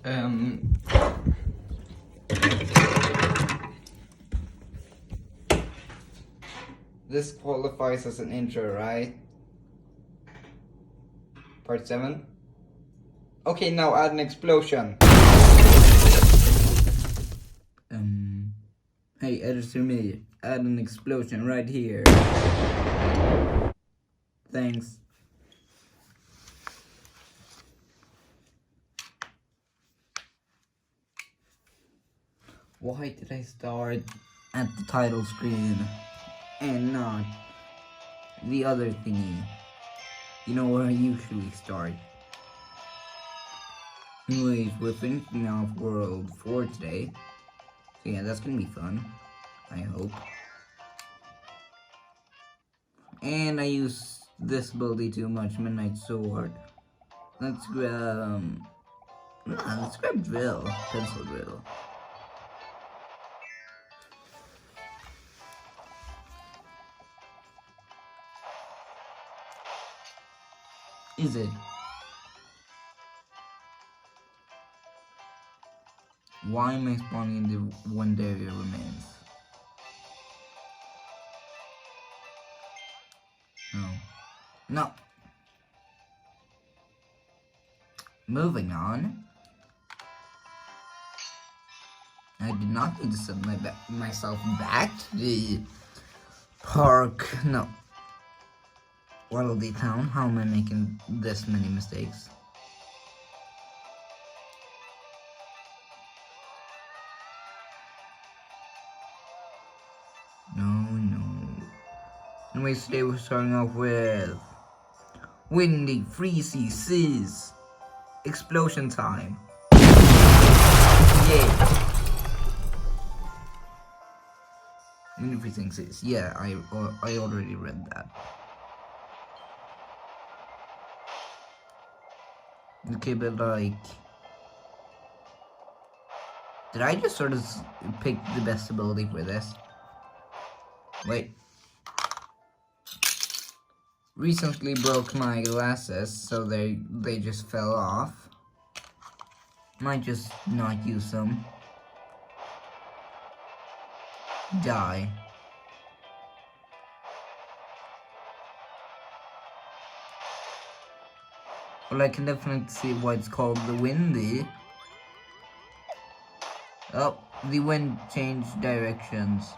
Um, this qualifies as an intro, right? Part 7? Okay, now add an explosion. Hey, editor me, add an explosion right here. Thanks. Why did I start at the title screen and not the other thingy? You know where I usually start. Anyways, we're finishing off World 4 today. So yeah, that's gonna be fun. I hope. And I use this ability too much, Midnight Sword. Let's grab... let's grab Drill. Pencil Drill. Is it? Why am I spawning in the one area remains? No. No. Moving on. I did not need to send myself back to the park. No. Waddle Town. How am I making this many mistakes? No. Anyways, today we're starting off with Windy, Freezy, Seas. Explosion time. Yay. Windy, Freezy, Seas. Yeah, I already read that. Okay, but like... Did I just sort of pick the best ability for this? Wait. Recently broke my glasses, so they just fell off. Might just not use them. Die. Well, I can definitely see why it's called the Windy. Oh, the wind changed directions.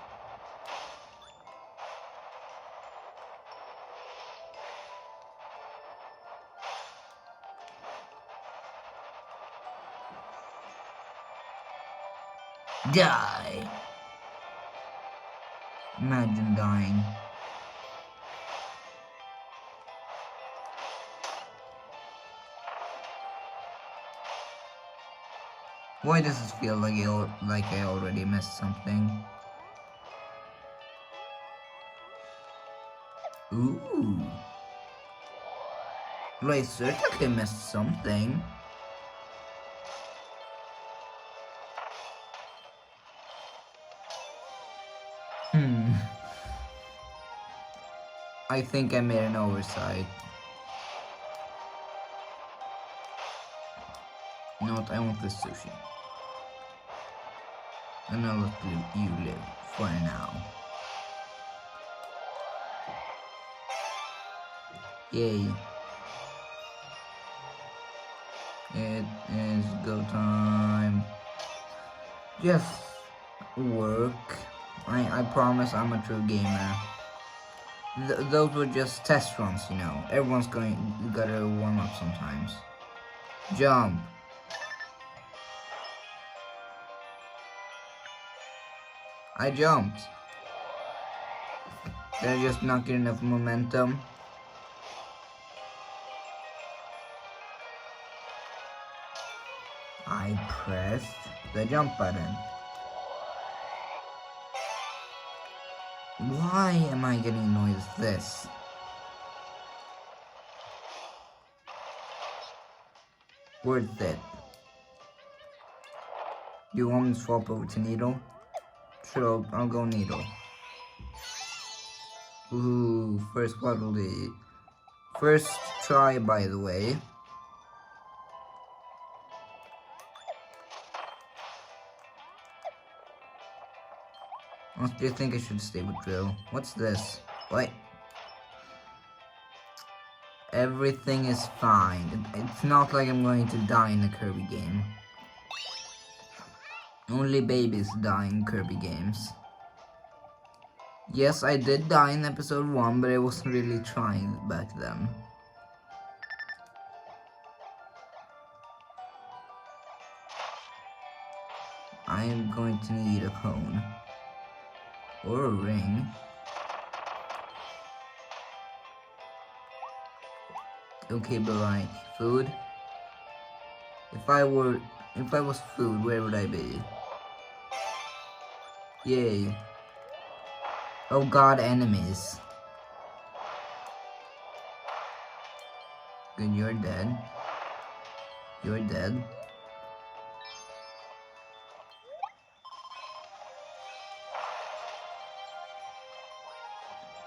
Die! Imagine dying. Why does it feel like I already missed something? Ooh. Well, I certainly missed something. I think I made an oversight. You know what, I want this sushi. And I'll let you live for now. Yay. It is go time. Just work. I promise I'm a true gamer. Those were just test runs, you know. Everyone's gotta warm up sometimes. Jump. I jumped. Did I just not get enough momentum? I pressed the jump button. Why am I getting annoyed with this? Worth it. Do you want me to swap over to Needle? Sure, I'll go Needle. Ooh, first Waddle. First try, by the way. Honestly, I think I should stay with Drill. What's this? What? Everything is fine. It's not like I'm going to die in a Kirby game. Only babies die in Kirby games. Yes, I did die in episode 1, but I wasn't really trying back then. I am going to need a cone. Or a ring. Okay, but like, food? If I was food, where would I be? Yay. Oh god, enemies. Good, you're dead. You're dead.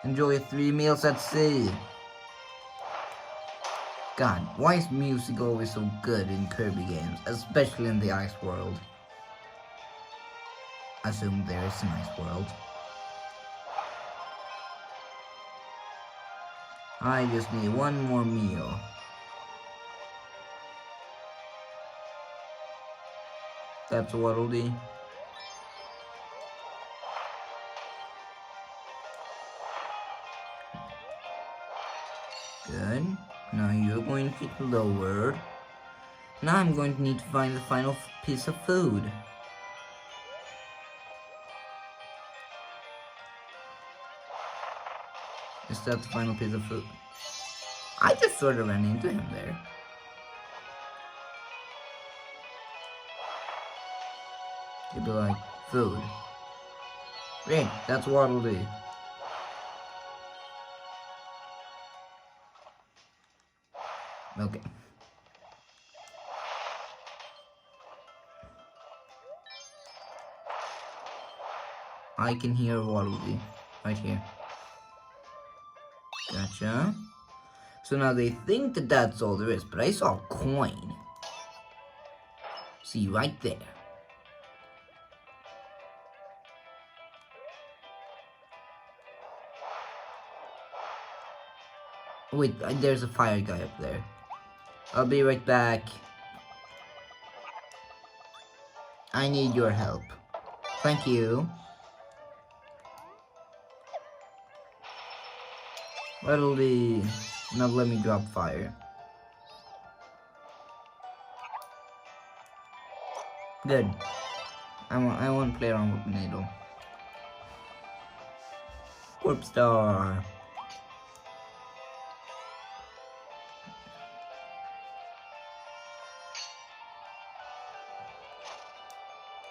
Enjoy 3 meals at sea. God, why is music always so good in Kirby games, especially in the ice world? Assume there is an ice world. I just need one more meal. That's what'll do. Good. Now you're going to get lowered. Now I'm going to need to find the final piece of food. Is that the final piece of food? I just sort of ran into him there. You'd be like, food. Great, that's what'll do. Okay. I can hear what'll do. Right here. Gotcha. So now they think that that's all there is, but I saw a coin. See, right there. Wait, there's a fire guy up there. I'll be right back. I need your help. Thank you. What'll be... Now let me drop fire. Good. I won't play around with the needle. Warp Star.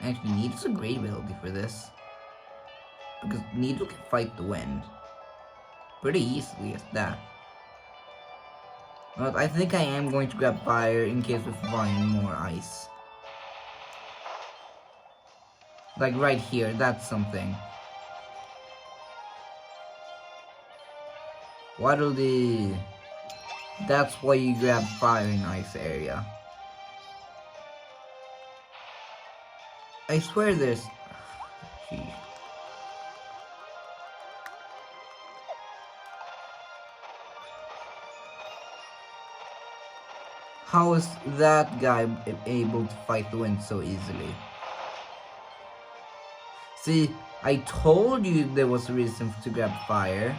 Actually, Needle's a great ability for this. Because Needle can fight the wind. Pretty easily as that. But I think I am going to grab fire in case we find more ice. Like right here, that's something. What'll the... That's why you grab fire in ice area. I swear there's... Sheesh. How is that guy able to fight the wind so easily? See, I told you there was a reason to grab fire.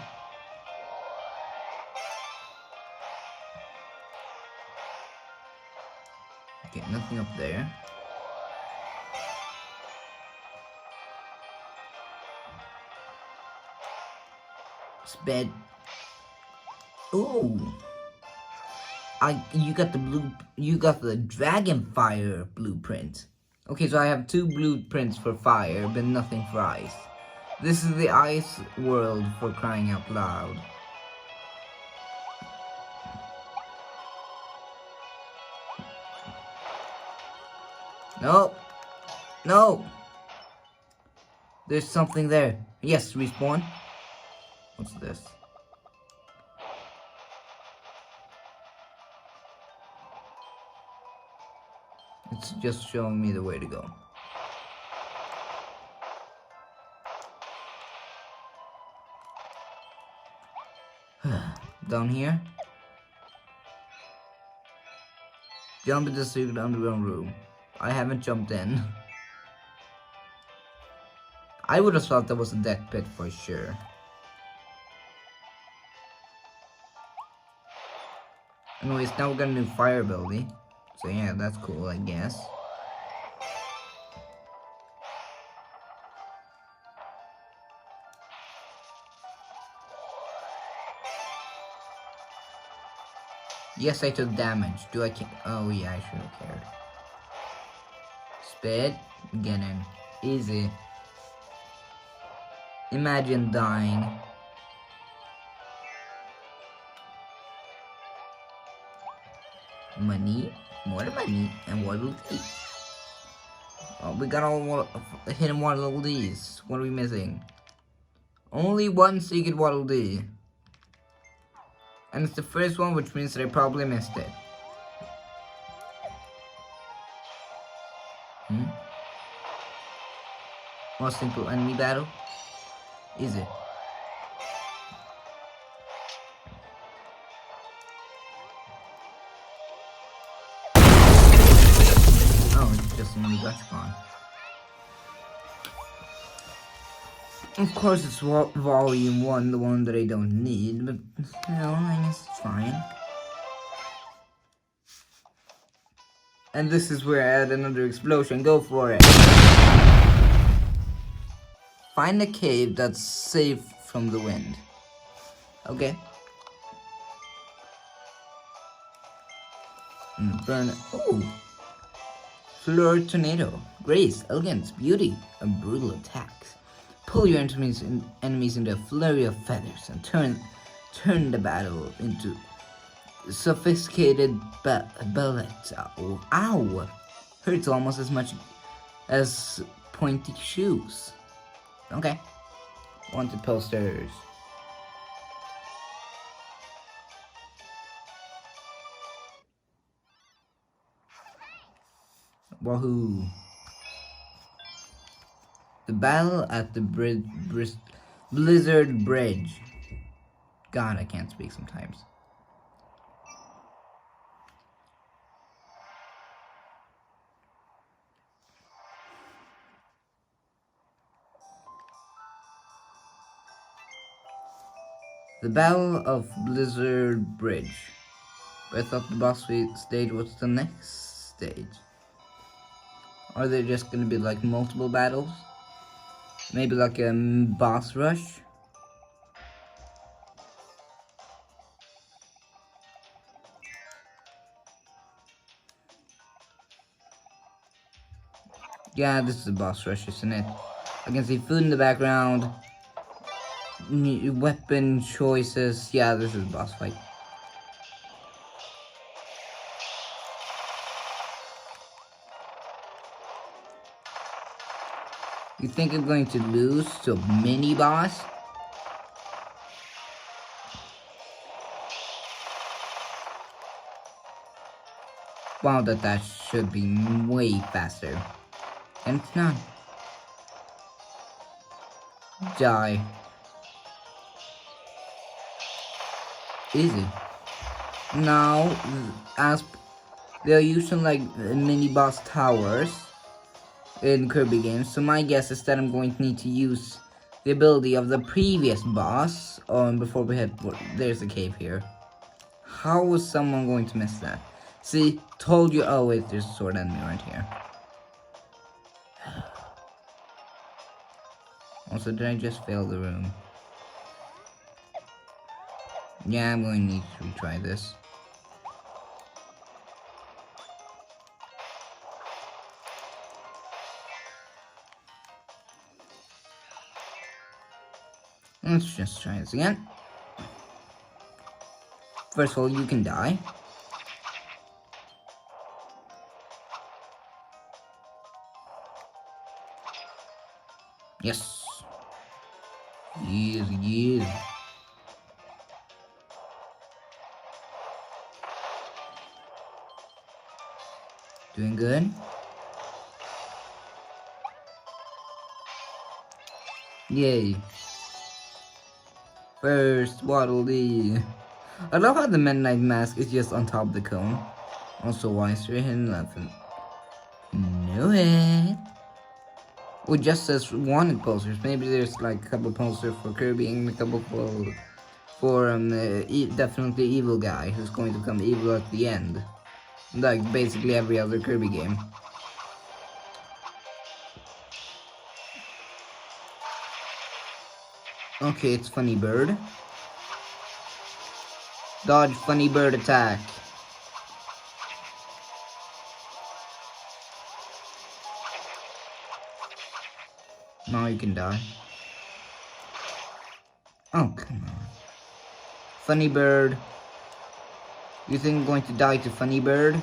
Okay, nothing up there. Sped. Ooh. You got the Dragonfire blueprint. Okay, so I have 2 blueprints for fire, but nothing for ice. This is the ice world, for crying out loud. No! No! There's something there. Yes, respawn. What's this? It's just showing me the way to go. Down here. Jump into the secret underground room. I haven't jumped in. I would have thought that was a death pit for sure. Anyways, now we're gonna do fire ability. So yeah, that's cool, I guess. Yes, I took damage. Do I care? Oh yeah, I should have cared. Spit, get in. Easy. Imagine dying. Money, more money, and Waddle Dee. Oh, we got all hidden Waddle Dees. What are we missing? Only one secret Waddle Dee. And it's the first one, which means that I probably missed it. More simple enemy battle? Is it? Oh, it's just another Gachapon. Of course, it's volume 1, the one that I don't need, but still, I guess it's fine. And this is where I add another explosion. Go for it. Find a cave that's safe from the wind. Okay. Burn. Ooh. Floor tornado. Grace, elegance, beauty, and brutal attacks. Pull your enemies into a flurry of feathers and turn the battle into sophisticated ballet. Ow! Hurts almost as much as pointy shoes. Okay. Wanted posters. Wahoo. The battle at the Blizzard Bridge. God, I can't speak sometimes. The Battle of Blizzard Bridge. But I thought the boss stage was the next stage. Are there just gonna be like multiple battles? Maybe like a boss rush? Yeah, this is a boss rush, isn't it? I can see food in the background. Weapon choices. Yeah, this is a boss fight. You think I'm going to lose to a mini boss? Wow, that should be way faster. And it's not. Die. Easy. Now, as they're using like mini boss towers in Kirby games, so my guess is that I'm going to need to use the ability of the previous boss before we head. There's a cave here. How was someone going to miss that? See, told you. Oh wait, there's a sword enemy right here. Also, did I just fail the room? Yeah, I'm going to need to retry this. Let's just try this again. First of all, you can die. Yes. Yes. Doing good. Yay. First Waddle Dee. I love how the Midnight Mask is just on top of the cone. Also, why is there hidden nothing? Knew it. Or just says wanted posters. Maybe there's like a couple posters for Kirby and a couple for definitely evil guy who's going to become evil at the end. Like basically every other Kirby game. Okay, it's Funny Bird. Dodge Funny Bird attack. Now you can die. Oh, come on. Funny Bird. You think I'm going to die to Funny Bird?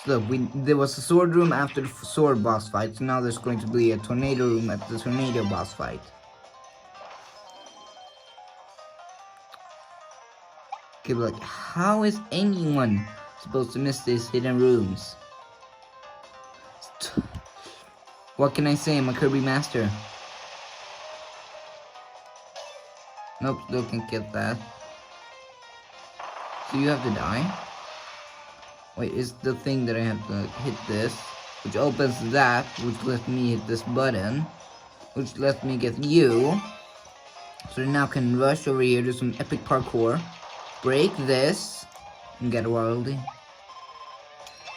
So look, there was a sword room after the sword boss fight, so now there's going to be a tornado room at the tornado boss fight. Okay, but like, how is anyone supposed to miss these hidden rooms? What can I say? I'm a Kirby master. Nope, still can't get that. So you have to die? Wait, is the thing that I have to hit this, which opens that, which lets me hit this button, which lets me get you. So I now can rush over here, do some epic parkour, break this, and get a worldie.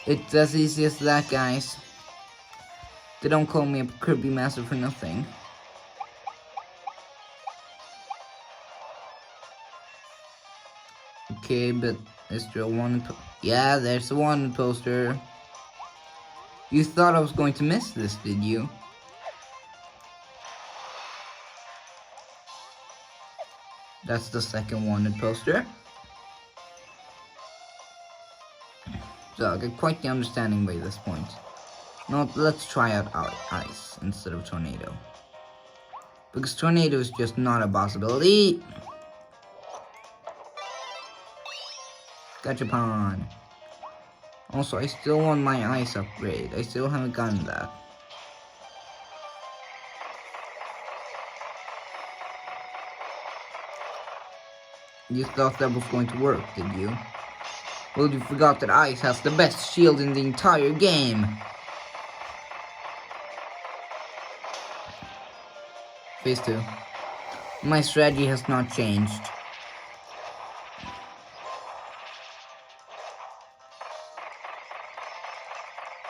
It's as easy as that, guys. They don't call me a Kirby master for nothing. Okay, but is there a wanted poster? Yeah, there's a wanted poster. You thought I was going to miss this, did you? That's the second wanted poster. So I get quite the understanding by this point. Now let's try out ice instead of tornado. Because tornado is just not a possibility. Gachapon. Also, I still want my ice upgrade. I still haven't gotten that. You thought that was going to work, did you? Well, you forgot that ice has the best shield in the entire game. Phase 2. My strategy has not changed.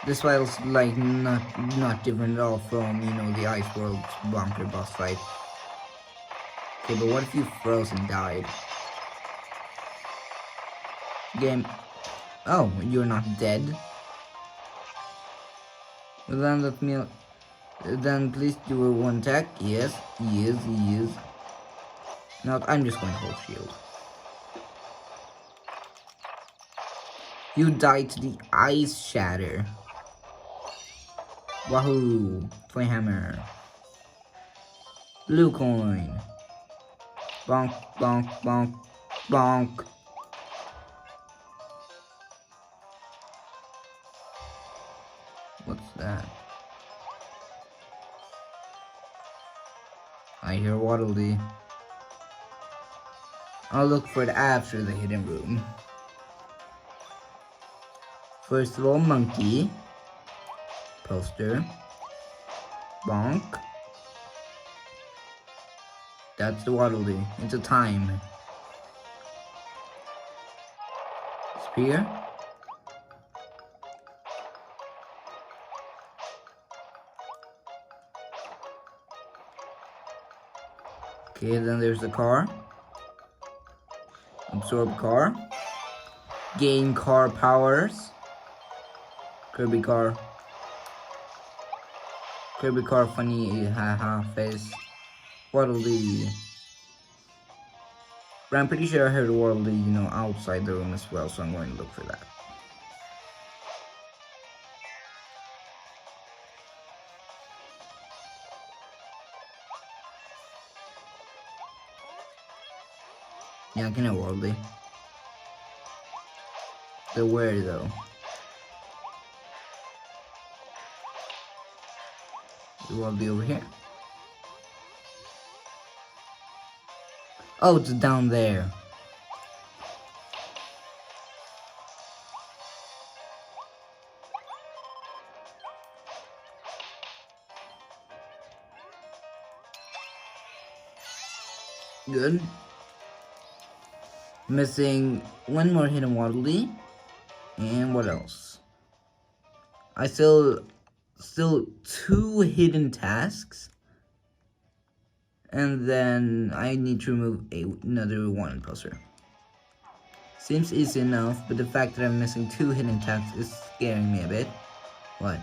This fight's like not different at all from, you know, the Ice World's bunker boss fight. Okay, but what if you froze and died? Game. Oh, you're not dead. Well, then let me. Then please do a one attack. Yes, yes, yes. No, I'm just going to hold shield. You died to the ice shatter. Wahoo! Toy hammer. Blue coin. Bonk, bonk, bonk, bonk. What's that? I hear Waddle Dee. I'll look for it after the hidden room. First of all, monkey. Poster. Bonk. That's the Waddle Dee. It's a time. Spear. Okay, then there's the car. Absorb car. Gain car powers. Kirby car. Kirby car funny haha face. Waddle Dee. But I'm pretty sure I heard Waddle Dee, you know, outside the room as well, so I'm going to look for that. Yeah, I can hear Waddle Dee. So where though? It will be over here. Oh, it's down there. Good. Missing one more hidden Waddle Dee. And what else? I still 2 hidden tasks. And then I need to remove another wanted poster. Seems easy enough, but the fact that I'm missing 2 hidden tasks is scaring me a bit. What?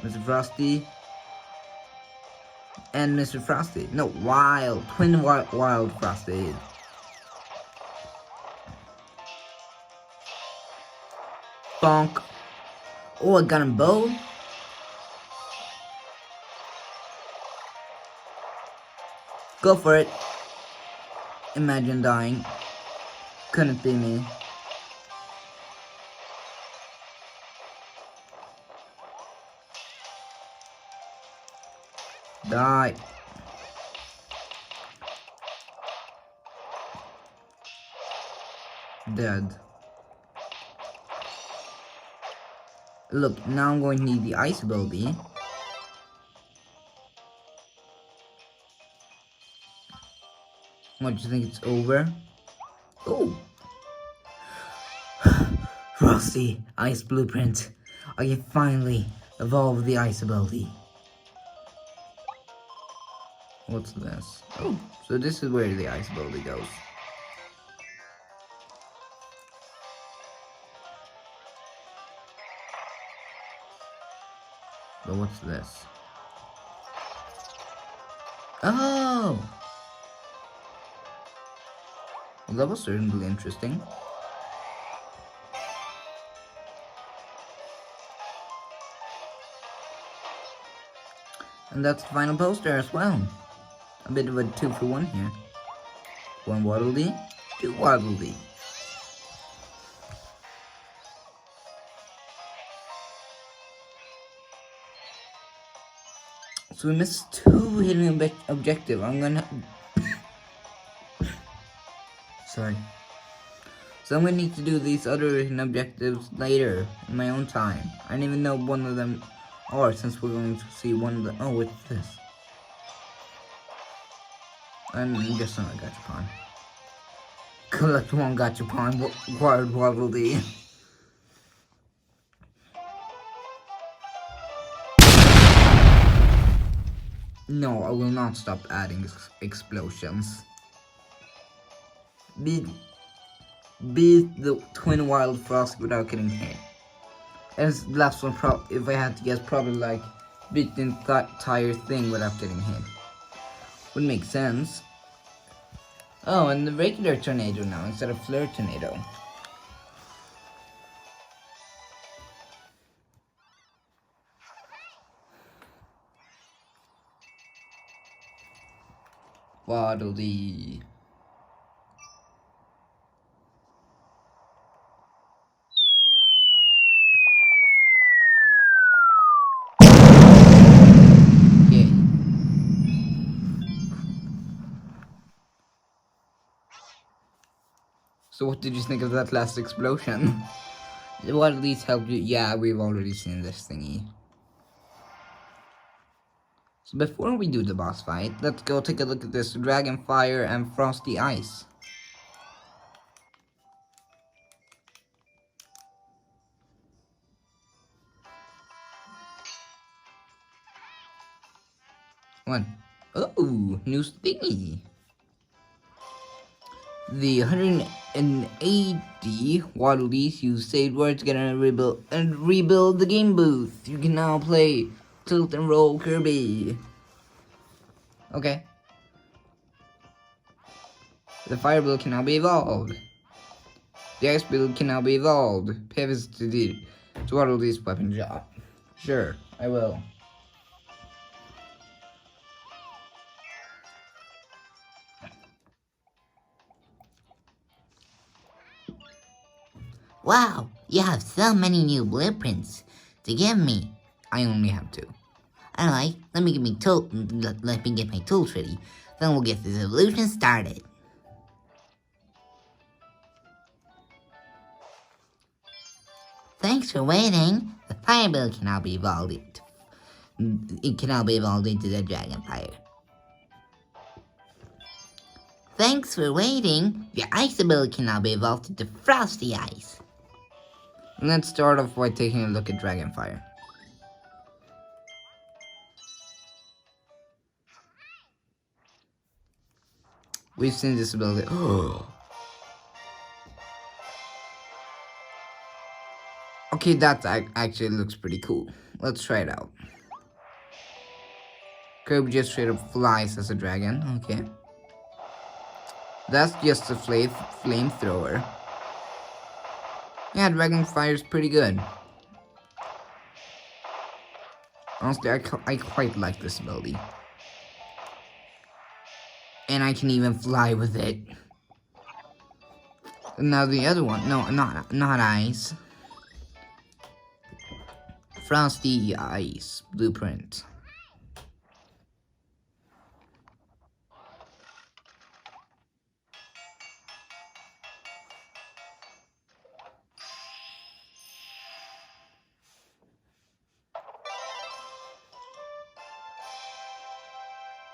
Mr. Frosty and Mr. Frosty. No, twin wild Frosty. Bonk. Oh, I got him both. Go for it. Imagine dying. Couldn't be me. Die. Dead. Look, now I'm going to need the ice ability. What, do you think it's over? Oh! Frosty, ice blueprint. I can finally evolve the ice ability. What's this? Oh, so this is where the ice ability goes. But what's this? Oh! Well, that was certainly interesting. And that's the final poster as well. A bit of a 2-for-1 here. 1 Waddle Dee, 2 Waddle Dee. So we missed 2 hidden objectives. I'm gonna... Sorry. So I'm gonna need to do these other hidden objectives later, in my own time. I don't even know one of them are, since we're going to see one of the... Oh, what's this? I'm just on a gachapon. Collect 1 gachapon, wild Waddle Dee. No, I will not stop adding explosions. Beat the twin wild frost without getting hit. And the last one, if I had to guess, probably like beat the entire thing without getting hit. Would make sense. Oh, and the regular tornado now instead of flare tornado. Waddle Dee. So what did you think of that last explosion? What at least helped you? Yeah, we've already seen this thingy. So before we do the boss fight, let's go take a look at this Dragon Fire and Frosty Ice. One. Oh, new thingy. The 180 Waddle Dees use saved words to get a rebuild the game booth. You can now play Tilt and Roll Kirby. Okay. The fire build can now be evolved. The ice build can now be evolved. Pivots to Waddle Dee's weapon job. Sure, I will. Wow, you have so many new blueprints to give me. I only have 2. Alright, let me get my tools ready. Then we'll get this evolution started. Thanks for waiting. The fire bill can now be evolved into, it can now be evolved into the dragon fire. Thanks for waiting. Your ice ability can now be evolved into Frosty Ice. Let's start off by taking a look at Dragonfire. We've seen this ability. Oh. Okay, that actually looks pretty cool. Let's try it out. Kirby just straight up flies as a dragon. Okay. That's just a flamethrower. Yeah, Dragonfire is pretty good. Honestly, I quite like this ability. And I can even fly with it. Now the other one, no, not ice. Frosty Ice Blueprint.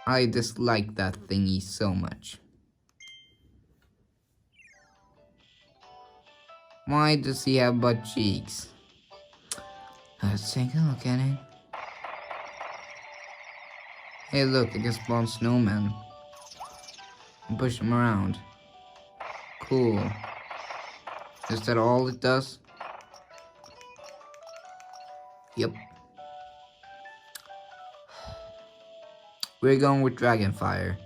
I dislike that thingy so much. Why does he have butt cheeks? Let's take a look at it. Hey look, I can spawn snowmen. And push them around. Cool. Is that all it does? Yep. We're going with Dragonfire.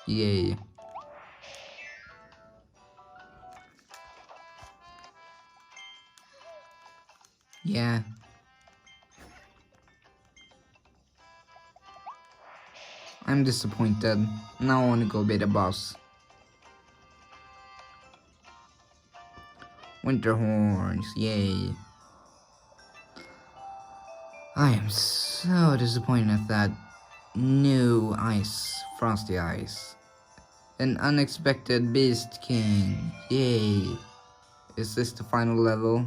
Yay. Yeah. I'm disappointed. Now I want to go be the boss. Winter horns, yay. I am so disappointed at that new ice, Frosty Ice. An unexpected Beast King, yay. Is this the final level?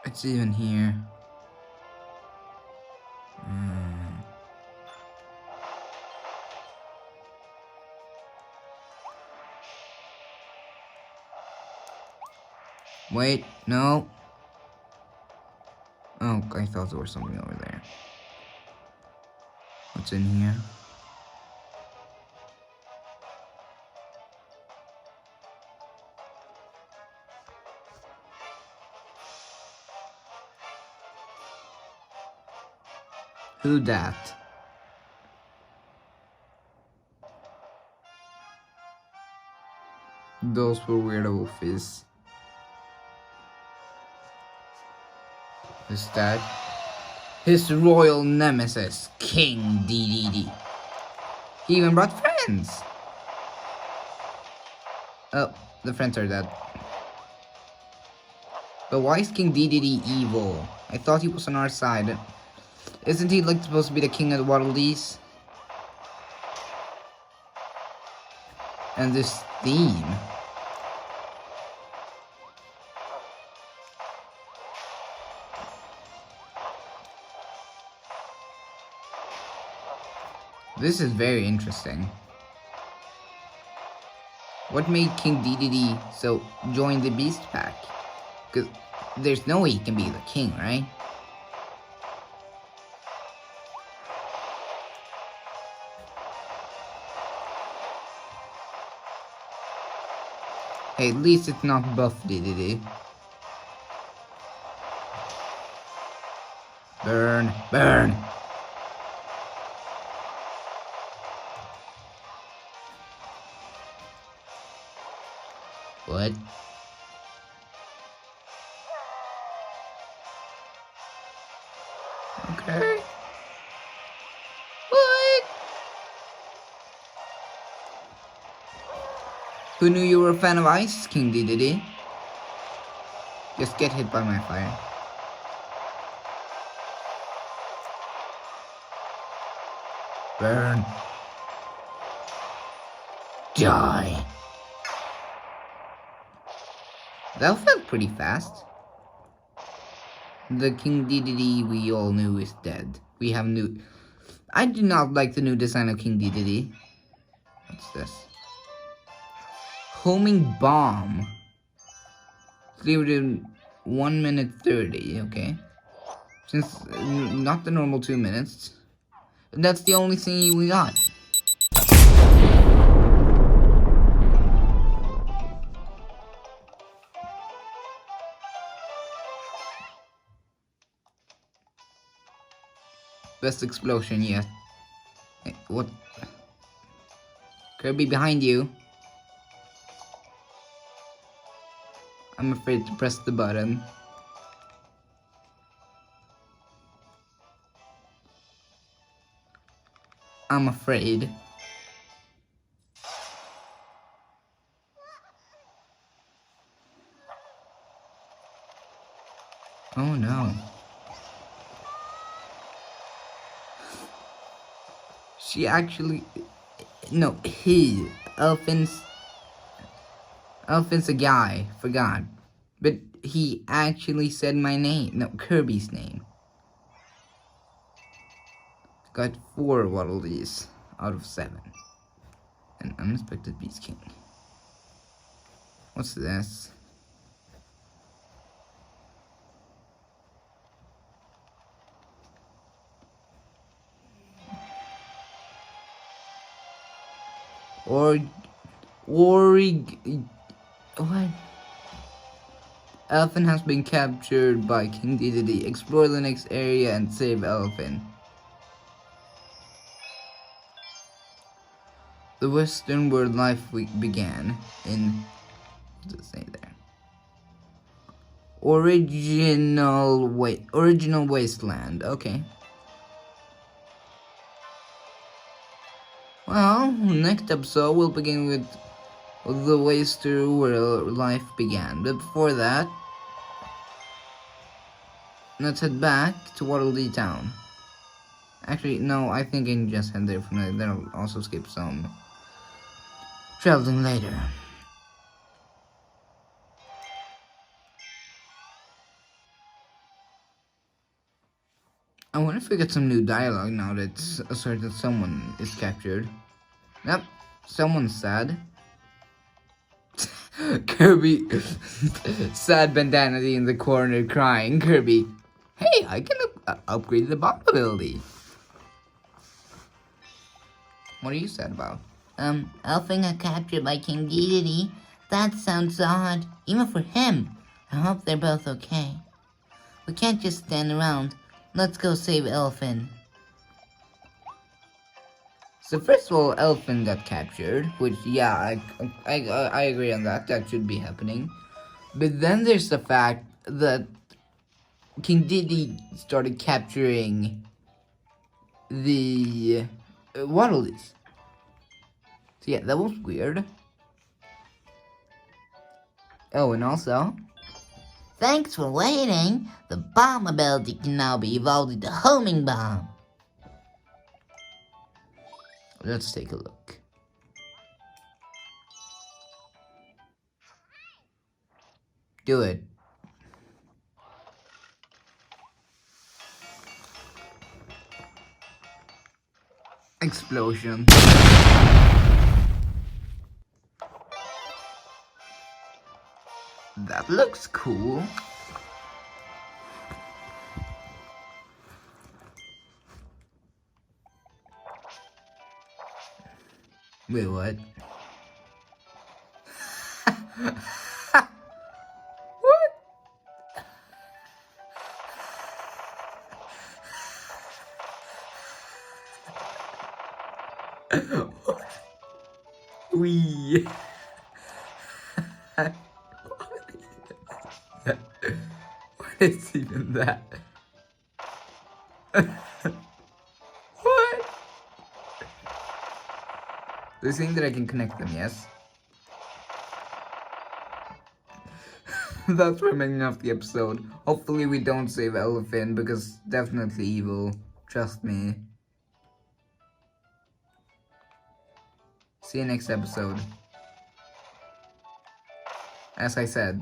It's even here. Wait, no. Oh, I thought there was something over there. What's in here? Who dat? Those were weird wolfies. Is that his royal nemesis, King DDD? He even brought friends! Oh, the friends are dead. But why is King DDD evil? I thought he was on our side. Isn't he like supposed to be the king of the Waddle-Dees? And this theme. This is very interesting. What made King DDD so join the Beast Pack? Because there's no way he can be the king, right? Hey, at least it's not buff DDD. Burn, burn! What? Who knew you were a fan of Ice King, Dedede? Just get hit by my fire. Burn. Die. That felt pretty fast. The King Dedede we all knew is dead. We have new... I do not like the new design of King Dedede. What's this? Homing bomb. Leave it in 1 minute 30, okay. Since not the normal 2 minutes. That's the only thing we got. Best explosion yet. Hey, what? Kirby behind you. I'm afraid to press the button. I'm afraid. Oh no. She actually... No, he. Elfin's a guy. Forgot. But he actually said my name. No, Kirby's name. Got 4 Waddle Dees out of 7. An unexpected Beast King. What's this? What? Elfin has been captured by King Dedede. Explore the next area and save Elfin. The Western world life week began in... What does it say there? Original wasteland. Okay. Well, next episode we'll begin with the Western world life began. But before that, let's head back to Waddle Dee Town. Actually, no, I think I can just head there from there. Then I'll also skip some traveling later. I wonder if we get some new dialogue now that a certain someone is captured. Yep, someone's sad. Kirby, sad bandana in the corner crying. Kirby, hey, I can upgrade the bomb ability. What are you sad about? Elfin got captured by King Dedede. That sounds odd, even for him. I hope they're both okay. We can't just stand around. Let's go save Elfin. So first of all, Elfin got captured, which yeah, I agree on that. That should be happening. But then there's the fact that King Dedede started capturing the Waddle Dees. So yeah, that was weird. Oh, and also, Thanks for waiting. The bomb ability can now be evolved into homing bomb. let's take a look. Do it. Explosion. That looks cool. Wait, what? What? Wee. What is even that? What? Do you think that I can connect them? Yes. That's remaining of the episode. Hopefully we don't save Elephant, because definitely evil. Trust me. See you next episode. As I said.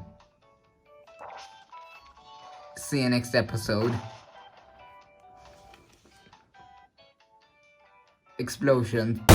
See you next episode. Explosion.